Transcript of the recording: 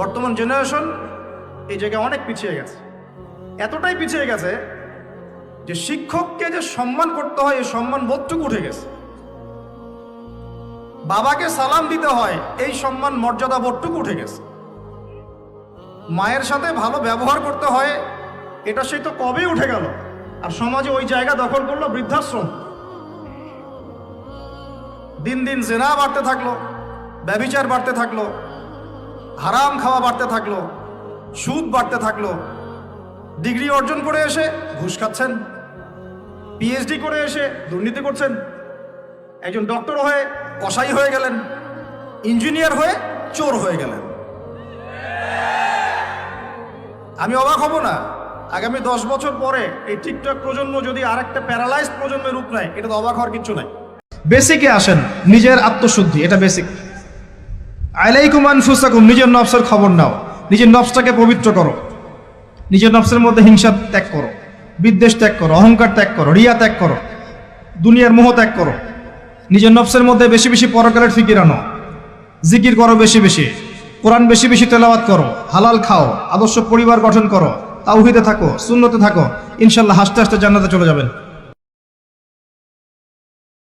বর্তমান জেনারেশন এই জায়গায় অনেক পিছিয়ে গেছে, এতটাই পিছিয়ে গেছে যে শিক্ষককে যে সম্মান করতে হয় এই সম্মান বোধটুকু উঠে গেছে। বাবাকে সালাম দিতে হয় এই সম্মান মর্যাদা বোধটুকু উঠে গেছে। মায়ের সাথে ভালো ব্যবহার করতে হয় এটা সেই তো কবেই উঠে গেল। আর সমাজে ওই জায়গা দখল করলো বৃদ্ধাশ্রম। দিন দিন জেনা বাড়তে থাকলো, ব্যভিচার বাড়তে থাকলো, হারাম খাওয়া বাড়তে থাকলো, সুদ বাড়তে থাকলো। ডিগ্রি অর্জন করে এসে ঘুষ খাচ্ছেন, পিএইচডি করে এসে দুর্নীতি করছেন, একজন ডক্টর হয়ে কসাই হয়ে গেলেন, ইঞ্জিনিয়ার হয়ে চোর হয়ে গেলেন। আমি অবাক হব না আগামী 10 বছর পরে এই টিকটক প্রজন্ম যদি আরেকটা প্যারালাইজড প্রজন্মের রূপ নেয়, এটা তো অবাক হওয়ার কিছু নাই। বেসিকে আসেন, নিজের আত্মশুদ্ধি, এটা বেসিক। আলাইকুম আনফুসাকুম, নিজের নফসের খবর নাও, নিজের নফসটাকে পবিত্র করো, নিজের নফসের মধ্যে হিংসা ত্যাগ করো, বিদ্বেষ ত্যাগ করো, অহংকার ত্যাগ করো, রিয়া ত্যাগ করো, দুনিয়ার মোহ ত্যাগ করো। নিজের নফসের মধ্যে বেশি বেশি পরকালের ফিকির আনো, জিকির করো বেশি বেশি, কোরআন বেশি বেশি তেলাওয়াত করো, হালাল খাও, আদর্শ পরিবার গঠন করো, তাওহীদে থাকো, সুন্নতে থাকো, ইনশাল্লাহ হাসতে হাসতে জান্নাতে চলে যাবেন।